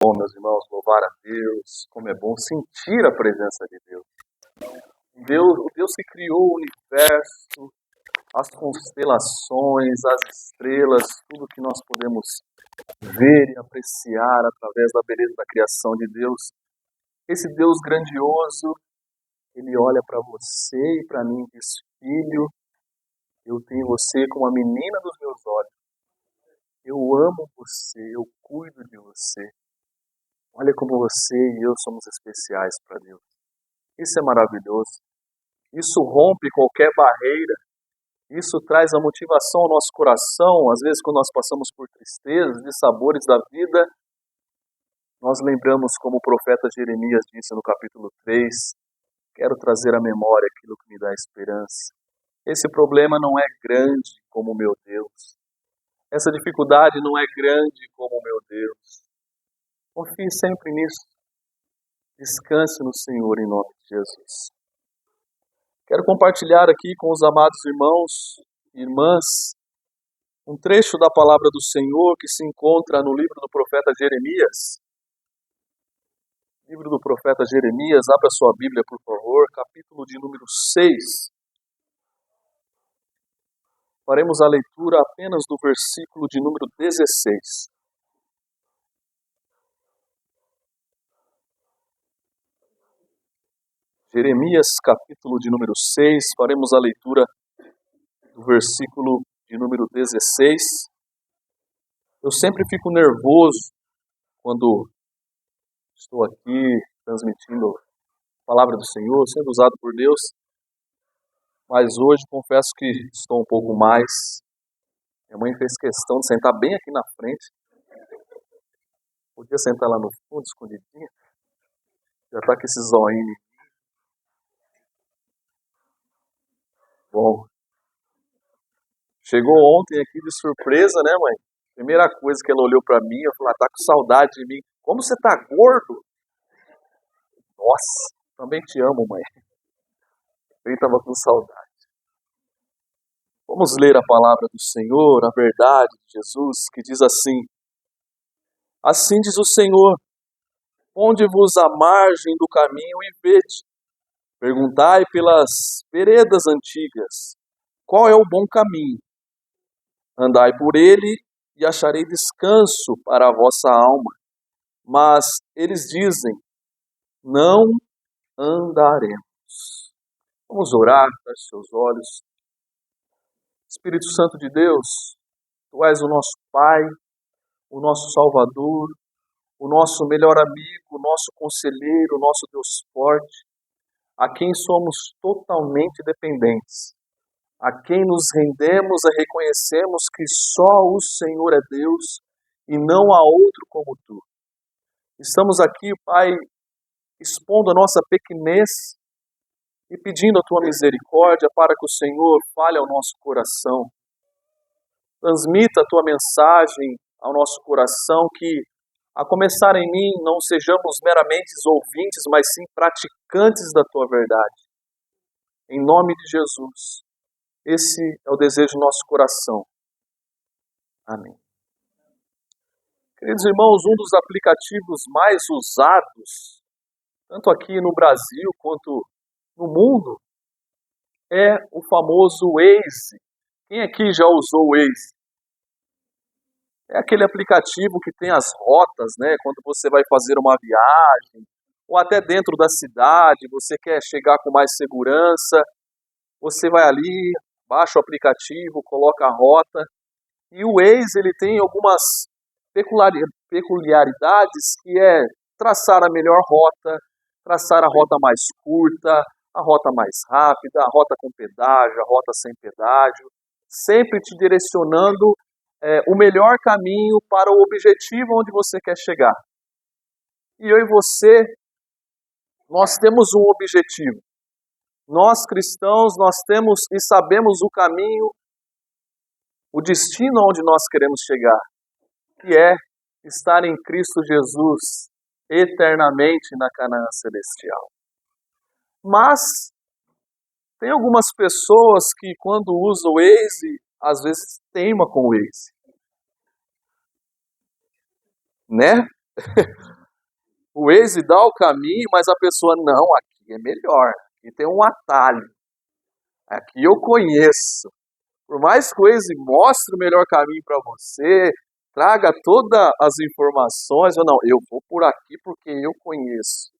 Bom, meus irmãos, louvar a Deus, como é bom sentir a presença de Deus. O Deus que criou o universo, as constelações, as estrelas, tudo que nós podemos ver e apreciar através da beleza da criação de Deus. Esse Deus grandioso, Ele olha para você e para mim e diz: filho, eu tenho você como a menina dos meus olhos. Eu amo você, eu cuido de você. Olha como você e eu somos especiais para Deus. Isso é maravilhoso. Isso rompe qualquer barreira. Isso traz a motivação ao nosso coração. Às vezes, quando nós passamos por tristezas, dissabores da vida, nós lembramos como o profeta Jeremias disse no capítulo 3, quero trazer à memória aquilo que me dá esperança. Esse problema não é grande como o meu Deus. Essa dificuldade não é grande como o meu Deus. Confie sempre nisso. Descanse no Senhor em nome de Jesus. Quero compartilhar aqui com os amados irmãos e irmãs um trecho da palavra do Senhor que se encontra no livro do profeta Jeremias. Livro do profeta Jeremias, abra sua Bíblia, por favor, capítulo de número 6. Faremos a leitura apenas do versículo de número 16. Jeremias, capítulo de número 6, faremos a leitura do versículo de número 16. Eu sempre fico nervoso quando estou aqui transmitindo a palavra do Senhor, sendo usado por Deus, mas hoje confesso que estou um pouco mais. Minha mãe fez questão de sentar bem aqui na frente. Podia sentar lá no fundo, escondidinho. Já está com esse zoinho. Bom, chegou ontem aqui de surpresa, né, mãe? Primeira coisa que ela olhou para mim, eu falei, tá com saudade de mim. Como você tá gordo? Nossa, também te amo, mãe. Eu estava com saudade. Vamos ler a palavra do Senhor, a verdade de Jesus, que diz assim: assim diz o Senhor, ponde-vos à margem do caminho e vede. Perguntai pelas veredas antigas, qual é o bom caminho? Andai por ele e acharei descanso para a vossa alma. Mas eles dizem, não andaremos. Vamos orar, feche seus olhos. Espírito Santo de Deus, Tu és o nosso Pai, o nosso Salvador, o nosso melhor amigo, o nosso conselheiro, o nosso Deus forte, a quem somos totalmente dependentes, a quem nos rendemos e reconhecemos que só o Senhor é Deus e não há outro como Tu. Estamos aqui, Pai, expondo a nossa pequenez e pedindo a Tua misericórdia para que o Senhor fale ao nosso coração. Transmita a Tua mensagem ao nosso coração, que a começar em mim não sejamos meramente ouvintes, mas sim praticantes da Tua verdade. Em nome de Jesus, esse é o desejo do nosso coração. Amém. Queridos irmãos, um dos aplicativos mais usados, tanto aqui no Brasil quanto no mundo, é o famoso Waze. Quem aqui já usou o Waze? É aquele aplicativo que tem as rotas, né? Quando você vai fazer uma viagem, ou até dentro da cidade, você quer chegar com mais segurança, você vai ali, baixa o aplicativo, coloca a rota, e o Waze ele tem algumas peculiaridades, que é traçar a melhor rota, traçar a rota mais curta, a rota mais rápida, a rota com pedágio, a rota sem pedágio, sempre te direcionando o melhor caminho para o objetivo onde você quer chegar. E eu e você, nós temos um objetivo. Nós cristãos, nós temos e sabemos o caminho, o destino onde nós queremos chegar, que é estar em Cristo Jesus eternamente na Canaã celestial. Mas tem algumas pessoas que quando usam o Waze, às vezes teima com o Waze. Né? O Waze dá o caminho, mas a pessoa, não, aqui é melhor. Aqui tem um atalho. Aqui eu conheço. Por mais que o Waze mostre o melhor caminho para você, traga todas as informações, ou não, eu vou por aqui porque eu conheço.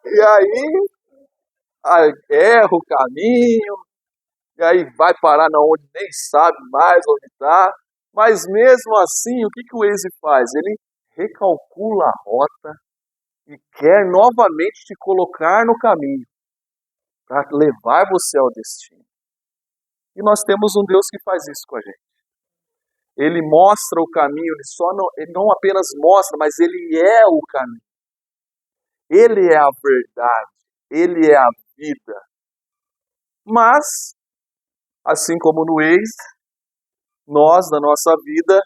E aí erra o caminho, e aí vai parar na onde nem sabe mais onde está. Mas mesmo assim, o que o Waze faz? Ele recalcula a rota e quer novamente te colocar no caminho para levar você ao destino. E nós temos um Deus que faz isso com a gente. Ele mostra o caminho, ele não apenas mostra, mas ele é o caminho. Ele é a verdade, ele é a vida. Mas, assim como no ex, nós, na nossa vida,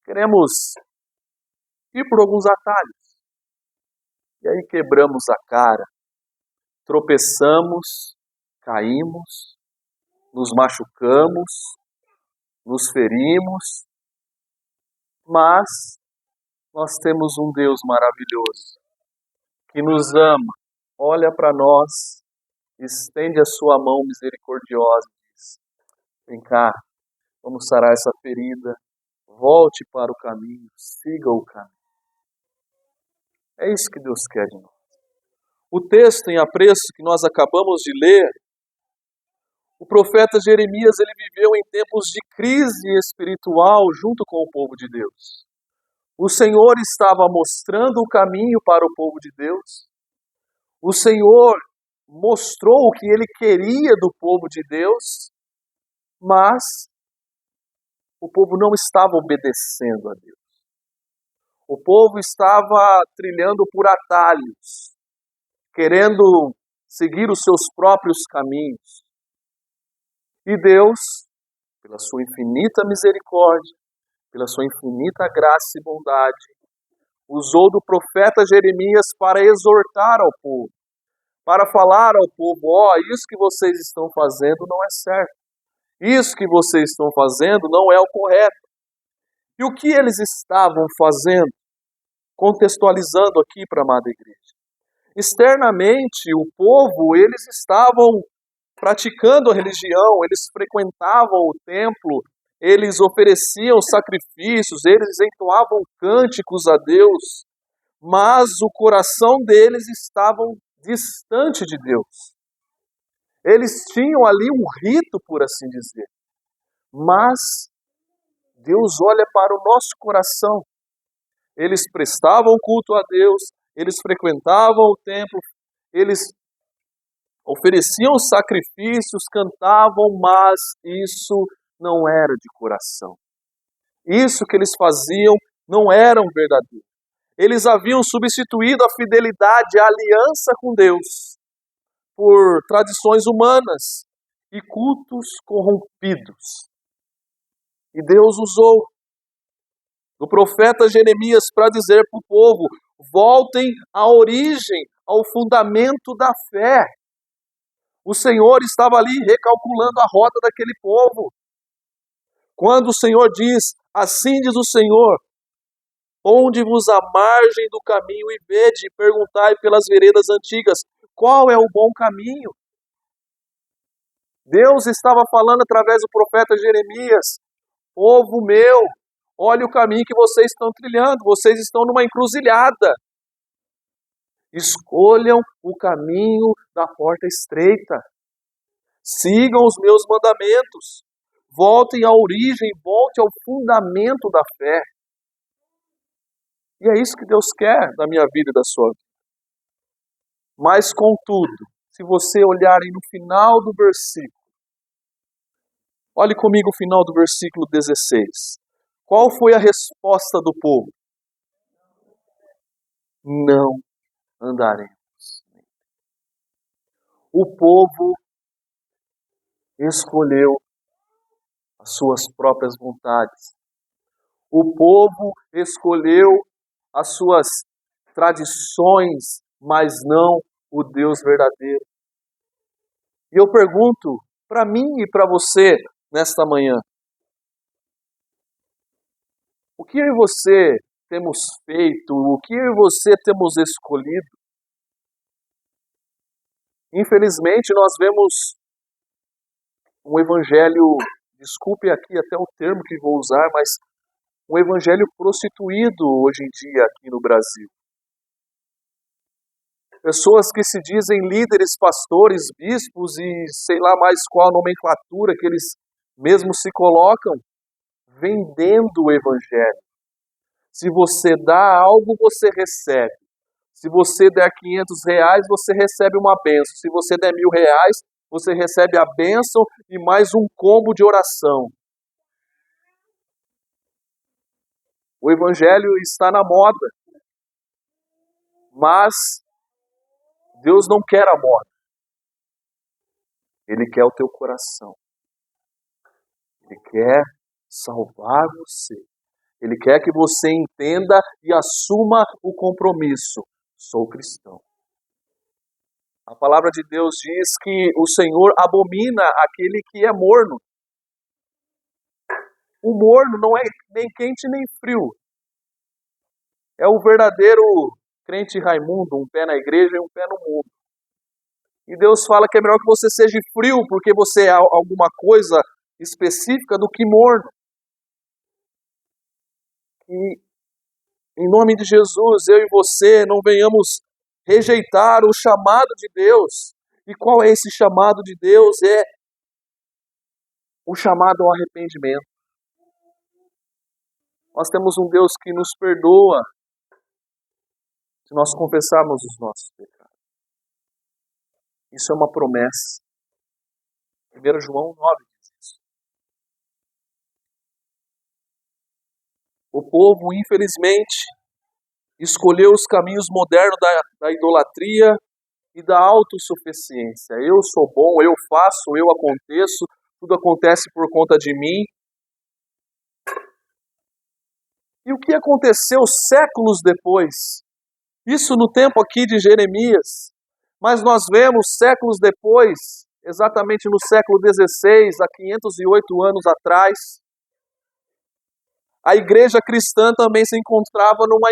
queremos ir por alguns atalhos. E aí quebramos a cara, tropeçamos, caímos, nos machucamos, nos ferimos, mas nós temos um Deus maravilhoso que nos ama, olha para nós, estende a sua mão misericordiosa e diz: vem cá, vamos sarar essa ferida, volte para o caminho, siga o caminho. É isso que Deus quer de nós. O texto em apreço que nós acabamos de ler, o profeta Jeremias, ele viveu em tempos de crise espiritual junto com o povo de Deus. O Senhor estava mostrando o caminho para o povo de Deus. O Senhor mostrou o que ele queria do povo de Deus, mas o povo não estava obedecendo a Deus. O povo estava trilhando por atalhos, querendo seguir os seus próprios caminhos. E Deus, pela sua infinita misericórdia, pela sua infinita graça e bondade, usou do profeta Jeremias para exortar ao povo, para falar ao povo: isso que vocês estão fazendo não é certo. Isso que vocês estão fazendo não é o correto. E o que eles estavam fazendo? Contextualizando aqui para a amada igreja. Externamente, o povo, eles estavam praticando a religião, eles frequentavam o templo, eles ofereciam sacrifícios, eles entoavam cânticos a Deus, mas o coração deles estava distante de Deus. Eles tinham ali um rito, por assim dizer, mas Deus olha para o nosso coração. Eles prestavam culto a Deus, eles frequentavam o templo, eles ofereciam sacrifícios, cantavam, mas isso não era de coração. Isso que eles faziam não era verdadeiro. Eles haviam substituído a fidelidade, a aliança com Deus, por tradições humanas e cultos corrompidos. E Deus usou o profeta Jeremias para dizer para o povo: voltem à origem, ao fundamento da fé. O Senhor estava ali recalculando a rota daquele povo. Quando o Senhor diz: assim diz o Senhor, ponde-vos à margem do caminho e vede, e perguntai pelas veredas antigas, qual é o bom caminho? Deus estava falando através do profeta Jeremias: povo meu, olha o caminho que vocês estão trilhando, vocês estão numa encruzilhada. Escolham o caminho da porta estreita. Sigam os meus mandamentos. Voltem à origem, volte ao fundamento da fé. E é isso que Deus quer da minha vida e da sua vida. Mas, contudo, se você olhar aí no final do versículo, olhe comigo o final do versículo 16. Qual foi a resposta do povo? Não andaremos. O povo escolheu as suas próprias vontades. O povo escolheu as suas tradições, mas não o Deus verdadeiro. E eu pergunto para mim e para você nesta manhã: O que eu e você temos feito, o que eu e você temos escolhido? Infelizmente, nós vemos um evangelho, desculpe aqui até o termo que vou usar, mas um evangelho prostituído hoje em dia aqui no Brasil. Pessoas que se dizem líderes, pastores, bispos e sei lá mais qual nomenclatura que eles mesmos se colocam, vendendo o evangelho. Se você dá algo, você recebe. Se você der R$ 500, você recebe uma bênção. Se você der R$ 1.000, você recebe a bênção e mais um combo de oração. O evangelho está na moda, mas Deus não quer a moda. Ele quer o teu coração. Ele quer salvar você. Ele quer que você entenda e assuma o compromisso. Sou cristão. A palavra de Deus diz que o Senhor abomina aquele que é morno. O morno não é nem quente nem frio. É o verdadeiro crente Raimundo, um pé na igreja e um pé no mundo. E Deus fala que é melhor que você seja frio, porque você é alguma coisa específica, do que morno. E em nome de Jesus, eu e você não venhamos rejeitar o chamado de Deus. E qual é esse chamado de Deus? É o chamado ao arrependimento. Nós temos um Deus que nos perdoa se nós confessarmos os nossos pecados. Isso é uma promessa. 1 João 9 diz isso. O povo, infelizmente, escolheu os caminhos modernos da idolatria e da autossuficiência. Eu sou bom, eu faço, eu aconteço, tudo acontece por conta de mim. E o que aconteceu séculos depois? Isso no tempo aqui de Jeremias. Mas nós vemos séculos depois, exatamente no século XVI, há 508 anos atrás, a igreja cristã também se encontrava numa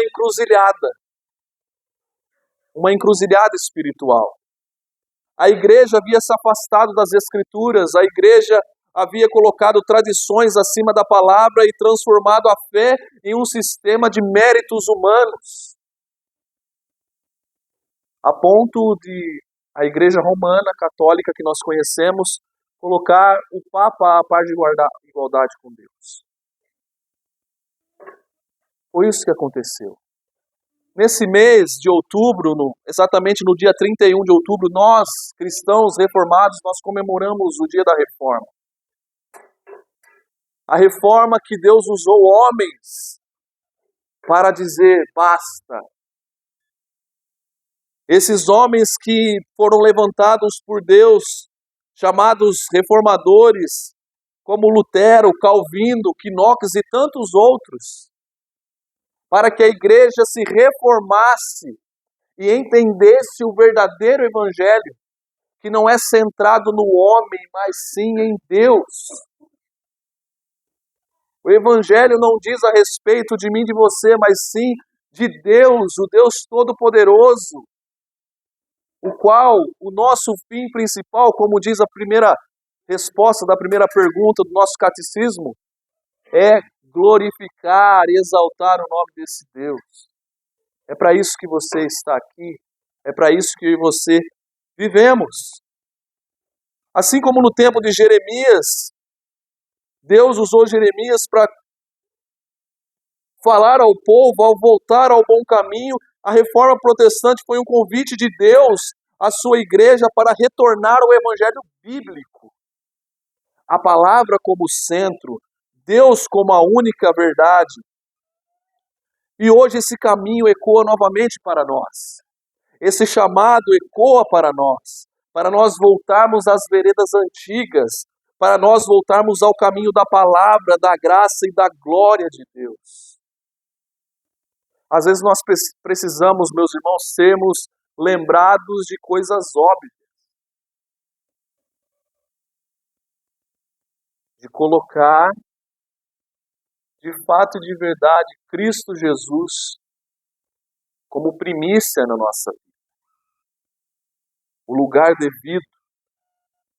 encruzilhada espiritual. A igreja havia se afastado das escrituras, a igreja havia colocado tradições acima da palavra e transformado a fé em um sistema de méritos humanos. A ponto de a igreja romana, católica, que nós conhecemos, colocar o Papa a par de igualdade com Deus. Foi isso que aconteceu. Nesse mês de outubro, exatamente no dia 31 de outubro, nós, cristãos reformados, nós comemoramos o dia da reforma. A reforma que Deus usou homens para dizer basta. Esses homens que foram levantados por Deus, chamados reformadores, como Lutero, Calvino, Knox e tantos outros, para que a igreja se reformasse e entendesse o verdadeiro evangelho, que não é centrado no homem, mas sim em Deus. O evangelho não diz a respeito de mim, de você, mas sim de Deus, o Deus Todo-Poderoso, o qual o nosso fim principal, como diz a primeira resposta da primeira pergunta do nosso catecismo, é glorificar e exaltar o nome desse Deus. É para isso que você está aqui, é para isso que eu e você vivemos. Assim como no tempo de Jeremias, Deus usou Jeremias para falar ao povo, ao voltar ao bom caminho. A reforma protestante foi um convite de Deus à sua igreja para retornar ao evangelho bíblico. A palavra como centro, Deus como a única verdade. E hoje esse caminho ecoa novamente para nós. Esse chamado ecoa para nós voltarmos às veredas antigas, para nós voltarmos ao caminho da palavra, da graça e da glória de Deus. Às vezes nós precisamos, meus irmãos, sermos lembrados de coisas óbvias. De colocar de fato e de verdade, Cristo Jesus como primícia na nossa vida, o lugar devido.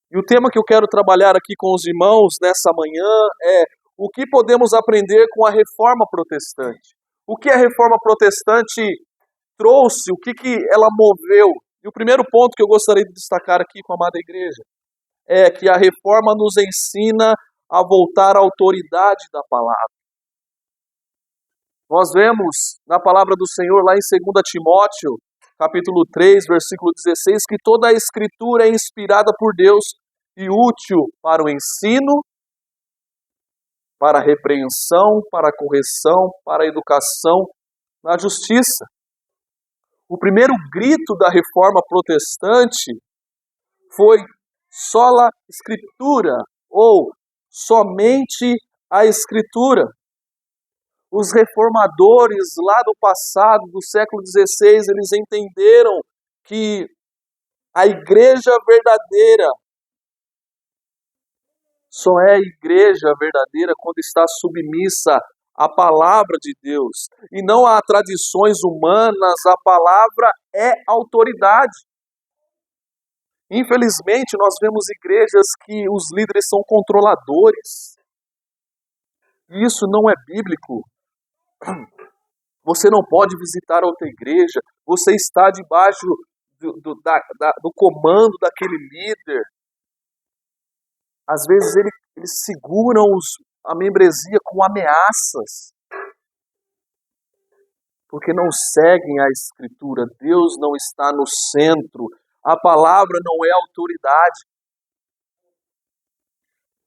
E o tema que eu quero trabalhar aqui com os irmãos nessa manhã é o que podemos aprender com a Reforma Protestante. O que a Reforma Protestante trouxe, o que ela moveu. E o primeiro ponto que eu gostaria de destacar aqui com a amada igreja é que a Reforma nos ensina a voltar à autoridade da palavra. Nós vemos na palavra do Senhor lá em 2 Timóteo, capítulo 3, versículo 16, que toda a Escritura é inspirada por Deus e útil para o ensino, para a repreensão, para a correção, para a educação na justiça. O primeiro grito da Reforma Protestante foi sola Escritura, ou somente a Escritura. Os reformadores lá do passado, do século XVI, eles entenderam que a igreja verdadeira só é a igreja verdadeira quando está submissa à palavra de Deus e não a tradições humanas. A palavra é autoridade. Infelizmente, nós vemos igrejas que os líderes são controladores. E isso não é bíblico. Você não pode visitar outra igreja. Você está debaixo do comando daquele líder. Às vezes eles seguram a membresia com ameaças, porque não seguem a Escritura. Deus não está no centro. A palavra não é autoridade.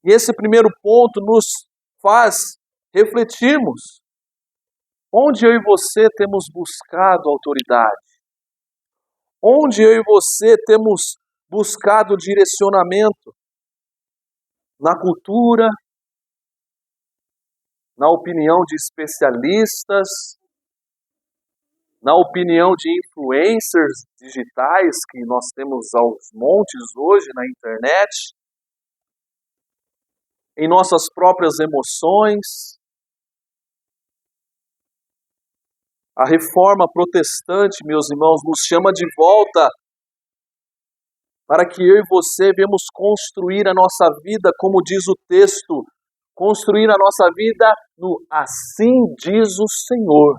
E esse primeiro ponto nos faz refletirmos. Onde eu e você temos buscado autoridade? Onde eu e você temos buscado direcionamento? Na cultura, na opinião de especialistas, na opinião de influencers digitais que nós temos aos montes hoje na internet, em nossas próprias emoções. A Reforma Protestante, meus irmãos, nos chama de volta para que eu e você venhamos construir a nossa vida, como diz o texto, construir a nossa vida no assim diz o Senhor.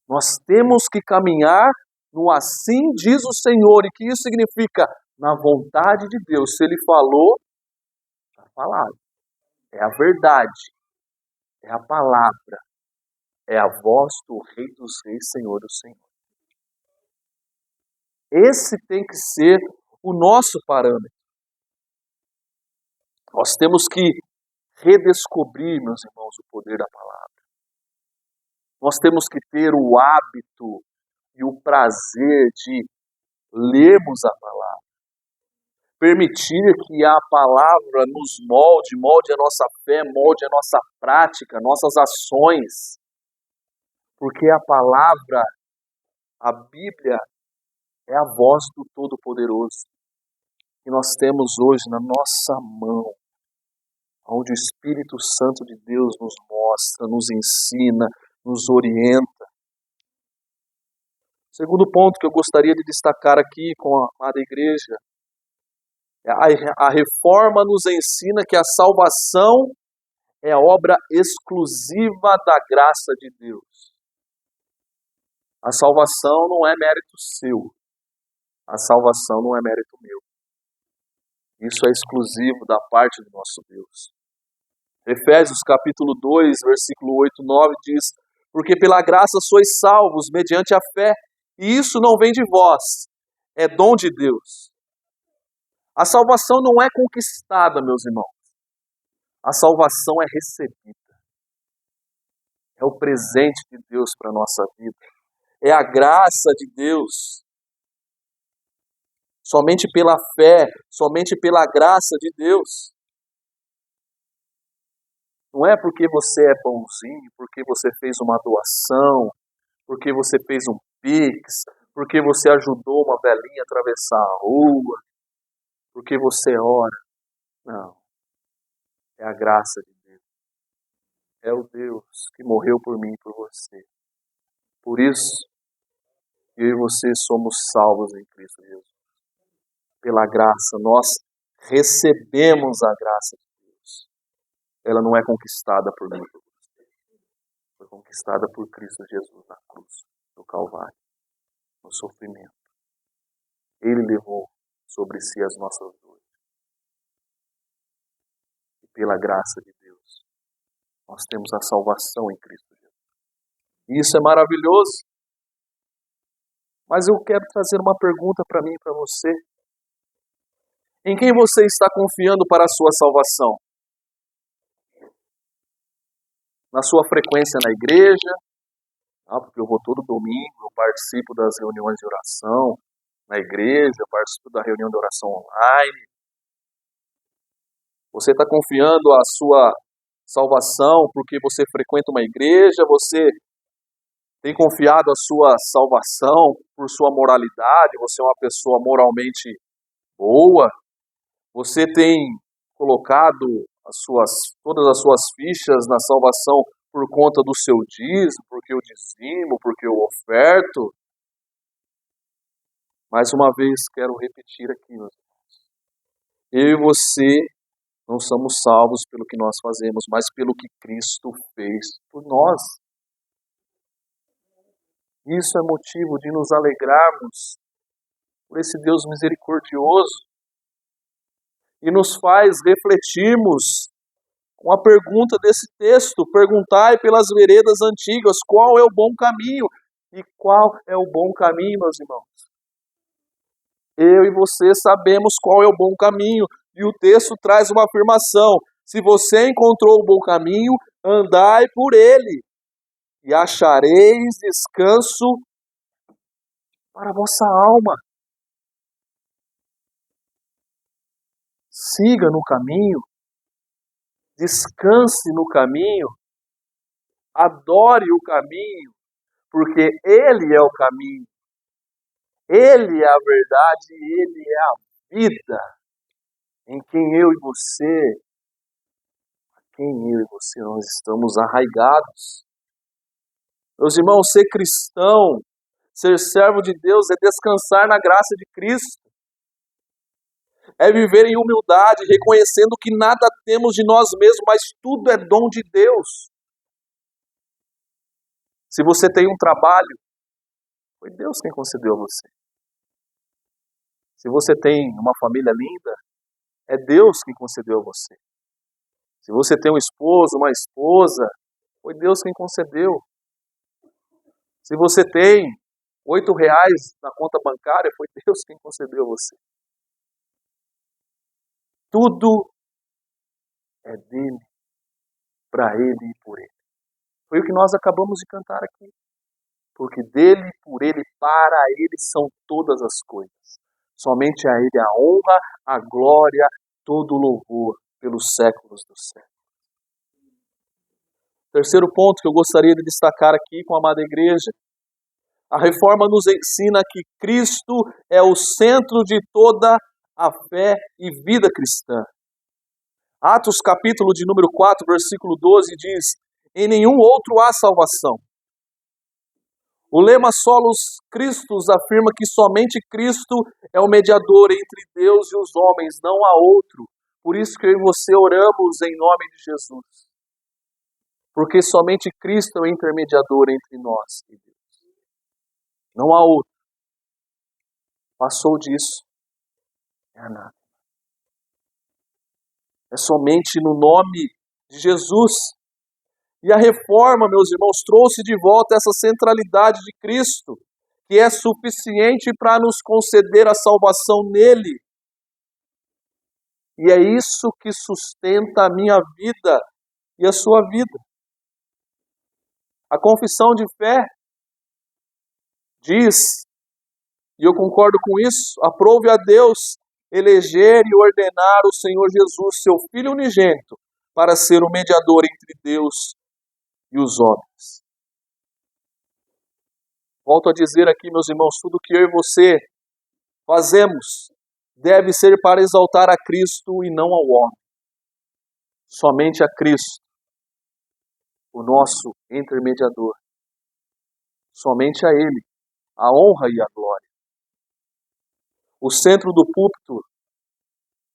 Nós temos que caminhar no assim diz o Senhor. E que isso significa? Na vontade de Deus. Se Ele falou, está falado. É a verdade. É a palavra. É a voz do Rei dos Reis, Senhor do Senhor. Esse tem que ser o nosso parâmetro. Nós temos que redescobrir, meus irmãos, o poder da palavra. Nós temos que ter o hábito e o prazer de lermos a palavra. Permitir que a palavra nos molde a nossa fé, molde a nossa prática, nossas ações. Porque a palavra, a Bíblia, é a voz do Todo-Poderoso que nós temos hoje na nossa mão, onde o Espírito Santo de Deus nos mostra, nos ensina, nos orienta. Segundo ponto que eu gostaria de destacar aqui com a amada igreja, a reforma nos ensina que a salvação é obra exclusiva da graça de Deus. A salvação não é mérito seu. A salvação não é mérito meu. Isso é exclusivo da parte do nosso Deus. Efésios capítulo 2, versículo 8 e 9 diz: porque pela graça sois salvos mediante a fé, e isso não vem de vós, é dom de Deus. A salvação não é conquistada, meus irmãos. A salvação é recebida. É o presente de Deus para a nossa vida. É a graça de Deus. Somente pela fé, somente pela graça de Deus. Não é porque você é bonzinho, porque você fez uma doação, porque você fez um pix, porque você ajudou uma velhinha a atravessar a rua, porque você ora. Não. É a graça de Deus. é o Deus que morreu por mim e por você. Por isso, eu e você somos salvos em Cristo Jesus. Pela graça, nós recebemos a graça de Deus. Ela não é conquistada por mim, por você. Foi conquistada por Cristo Jesus na cruz, no Calvário, no sofrimento. Ele levou sobre si as nossas dores. E pela graça de Deus, nós temos a salvação em Cristo Jesus. E isso é maravilhoso. Mas eu quero trazer uma pergunta para mim e para você. Em quem você está confiando para a sua salvação? Na sua frequência na igreja? Porque eu vou todo domingo, eu participo das reuniões de oração na igreja, eu participo da reunião de oração online. Você está confiando a sua salvação porque você frequenta uma igreja? Você tem confiado a sua salvação por sua moralidade? Você é uma pessoa moralmente boa? Você tem colocado todas as suas fichas na salvação por conta do seu dízimo, porque eu dizimo, porque eu oferto? Mais uma vez, quero repetir aqui, meus irmãos. Eu e você não somos salvos pelo que nós fazemos, mas pelo que Cristo fez por nós. Isso é motivo de nos alegrarmos por esse Deus misericordioso e nos faz refletirmos com a pergunta desse texto: perguntai pelas veredas antigas qual é o bom caminho. E qual é o bom caminho, meus irmãos? Eu e você sabemos qual é o bom caminho, e o texto traz uma afirmação: se você encontrou o bom caminho, andai por ele, e achareis descanso para a vossa alma. Siga no caminho, descanse no caminho, adore o caminho, porque ele é o caminho, ele é a verdade, ele é a vida, em quem eu e você nós estamos arraigados. Meus irmãos, ser cristão, ser servo de Deus é descansar na graça de Cristo. É viver em humildade, reconhecendo que nada temos de nós mesmos, mas tudo é dom de Deus. Se você tem um trabalho, foi Deus quem concedeu a você. Se você tem uma família linda, é Deus quem concedeu a você. Se você tem um esposo, uma esposa, foi Deus quem concedeu. Se você tem R$ 8 na conta bancária, foi Deus quem concedeu a você. Tudo é dele, para ele e por ele. Foi o que nós acabamos de cantar aqui. Porque dele, por ele, para ele são todas as coisas. Somente a ele a honra, a glória, todo o louvor pelos séculos dos séculos. Terceiro ponto que eu gostaria de destacar aqui com a amada igreja: a reforma nos ensina que Cristo é o centro de toda a fé e vida cristã. Atos capítulo de número 4, versículo 12 diz: em nenhum outro há salvação. O lema Solos Christus afirma que somente Cristo é o mediador entre Deus e os homens, não há outro. Por isso que eu e você oramos em nome de Jesus. Porque somente Cristo é o intermediador entre nós e Deus. Não há outro. Passou disso, é nada. É somente no nome de Jesus. E a reforma, meus irmãos, trouxe de volta essa centralidade de Cristo, que é suficiente para nos conceder a salvação nele. E é isso que sustenta a minha vida e a sua vida. A confissão de fé diz, e eu concordo com isso: aprove a Deus eleger e ordenar o Senhor Jesus, seu Filho unigênito, para ser o mediador entre Deus e os homens. Volto a dizer aqui, meus irmãos, tudo que eu e você fazemos deve ser para exaltar a Cristo e não ao homem. Somente a Cristo o nosso intermediador. Somente a Ele a honra e a glória. O centro do púlpito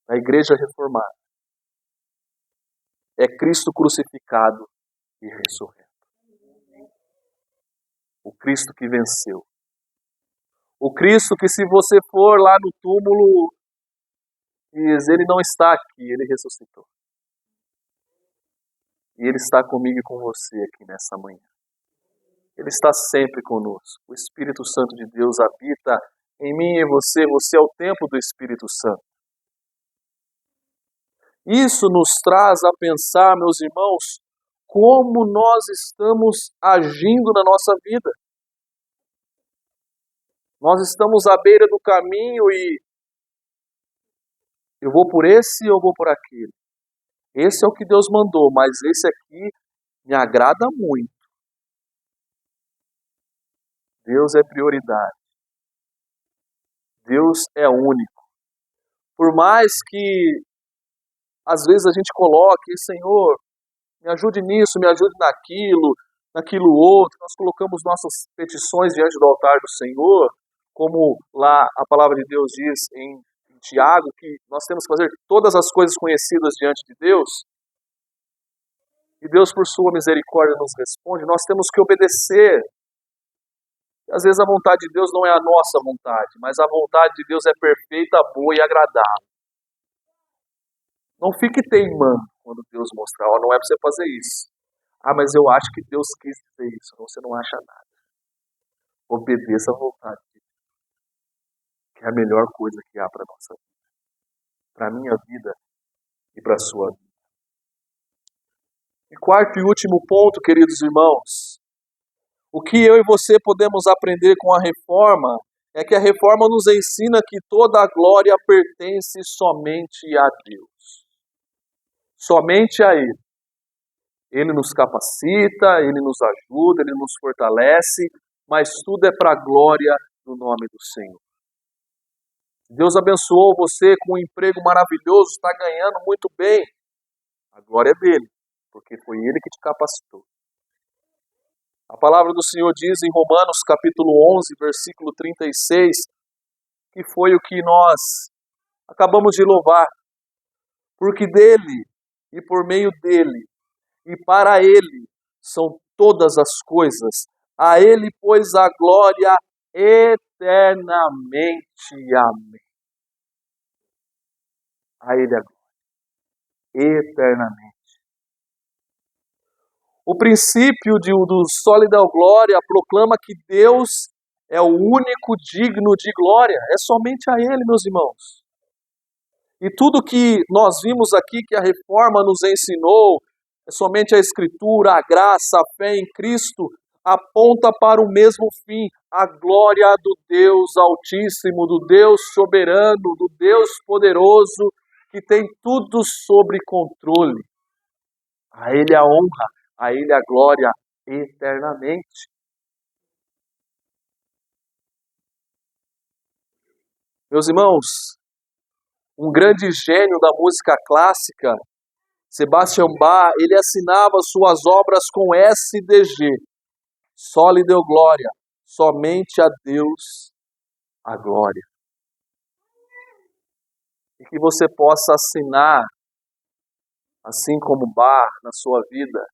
da Igreja Reformada é Cristo crucificado e ressurreto. O Cristo que venceu. O Cristo que, se você for lá no túmulo, diz, Ele não está aqui, Ele ressuscitou. E Ele está comigo e com você aqui nessa manhã. Ele está sempre conosco. O Espírito Santo de Deus habita em mim e você. Você é o templo do Espírito Santo. Isso nos traz a pensar, meus irmãos, como nós estamos agindo na nossa vida. Nós estamos à beira do caminho e eu vou por esse ou eu vou por aquele. Esse é o que Deus mandou, mas esse aqui me agrada muito. Deus é prioridade. Deus é único. Por mais que às vezes a gente coloque, Senhor, me ajude nisso, me ajude naquilo outro. Nós colocamos nossas petições diante do altar do Senhor, como lá a palavra de Deus diz em Tiago, que nós temos que fazer todas as coisas conhecidas diante de Deus. E Deus, por sua misericórdia, nos responde. Nós temos que obedecer. Às vezes a vontade de Deus não é a nossa vontade, mas a vontade de Deus é perfeita, boa e agradável. Não fique teimando quando Deus mostrar, não é para você fazer isso. Mas eu acho que Deus quis dizer isso. Não, você não acha nada. Obedeça a vontade de Deus, que é a melhor coisa que há para a nossa vida. Para a minha vida e para a sua vida. E quarto e último ponto, queridos irmãos. O que eu e você podemos aprender com a reforma é que a reforma nos ensina que toda a glória pertence somente a Deus. Somente a Ele. Ele nos capacita, Ele nos ajuda, Ele nos fortalece, mas tudo é para a glória do nome do Senhor. Deus abençoou você com um emprego maravilhoso, está ganhando muito bem. A glória é dele, porque foi Ele que te capacitou. A palavra do Senhor diz em Romanos capítulo 11, versículo 36, que foi o que nós acabamos de louvar. Porque dele e por meio dele e para ele são todas as coisas. A ele, pois, a glória eternamente. Amém. A ele a glória eternamente. O princípio do Sólida Glória proclama que Deus é o único digno de glória. É somente a Ele, meus irmãos. E tudo que nós vimos aqui que a reforma nos ensinou, é somente a Escritura, a graça, a fé em Cristo, aponta para o mesmo fim, a glória do Deus Altíssimo, do Deus soberano, do Deus poderoso, que tem tudo sob controle. A Ele a honra, a Ele a glória eternamente. Meus irmãos, um grande gênio da música clássica, Sebastian Bach, ele assinava suas obras com SDG, Só lhe deu glória, somente a Deus a glória. E que você possa assinar, assim como Bach, na sua vida,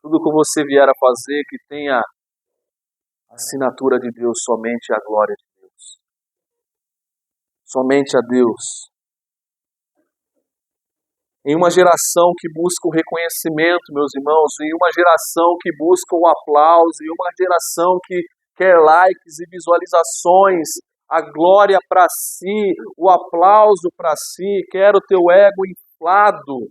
tudo que você vier a fazer, que tenha a assinatura de Deus, somente a glória de Deus. Somente a Deus. Em uma geração que busca o reconhecimento, meus irmãos, em uma geração que busca o aplauso, em uma geração que quer likes e visualizações, a glória para si, o aplauso para si, quer o teu ego inflado.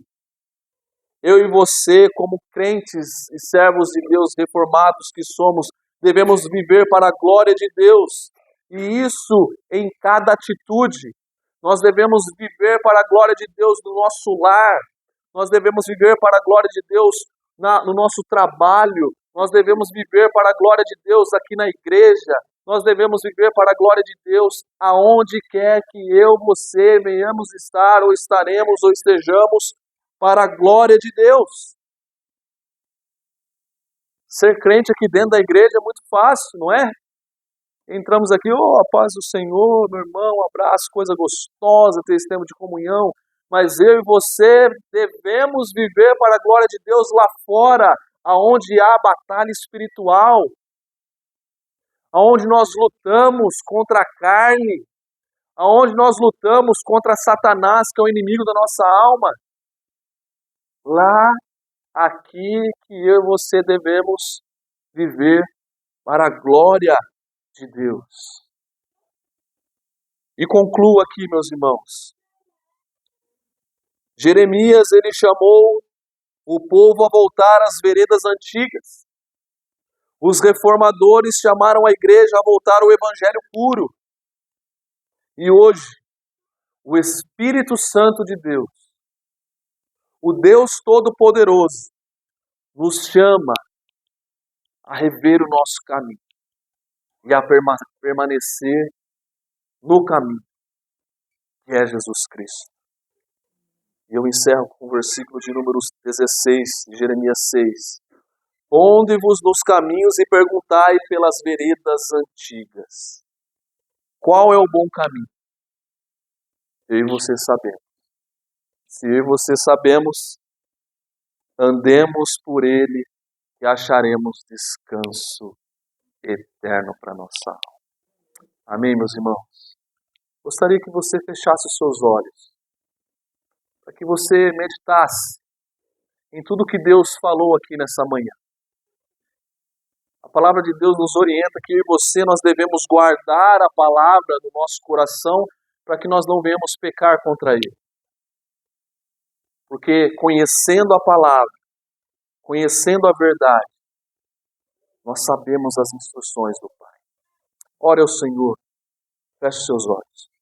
Eu e você, como crentes e servos de Deus reformados que somos, devemos viver para a glória de Deus. E isso em cada atitude. Nós devemos viver para a glória de Deus no nosso lar. Nós devemos viver para a glória de Deus no nosso trabalho. Nós devemos viver para a glória de Deus aqui na igreja. Nós devemos viver para a glória de Deus aonde quer que eu, você, venhamos estar, ou estaremos, ou estejamos, para a glória de Deus. Ser crente aqui dentro da igreja é muito fácil, não é? Entramos aqui, a paz do Senhor, meu irmão, um abraço, coisa gostosa ter esse tempo de comunhão. Mas eu e você devemos viver para a glória de Deus lá fora, aonde há batalha espiritual, aonde nós lutamos contra a carne, aonde nós lutamos contra Satanás, que é o inimigo da nossa alma. Lá, aqui que eu e você devemos viver para a glória de Deus. E concluo aqui, meus irmãos. Jeremias, ele chamou o povo a voltar às veredas antigas. Os reformadores chamaram a igreja a voltar ao evangelho puro. E hoje, o Espírito Santo de Deus, o Deus Todo-Poderoso, nos chama a rever o nosso caminho e a permanecer no caminho, que é Jesus Cristo. E eu encerro com o versículo de número 16, de Jeremias 6. Ponde-vos nos caminhos e perguntai pelas veredas antigas. Qual é o bom caminho? Eu e você sabemos. Se eu e você sabemos, andemos por ele e acharemos descanso eterno para nossa alma. Amém, meus irmãos? Gostaria que você fechasse os seus olhos, para que você meditasse em tudo que Deus falou aqui nessa manhã. A palavra de Deus nos orienta que eu e você nós devemos guardar a palavra no nosso coração para que nós não venhamos pecar contra ele. Porque conhecendo a palavra, conhecendo a verdade, nós sabemos as instruções do Pai. Ore ao Senhor, feche seus olhos.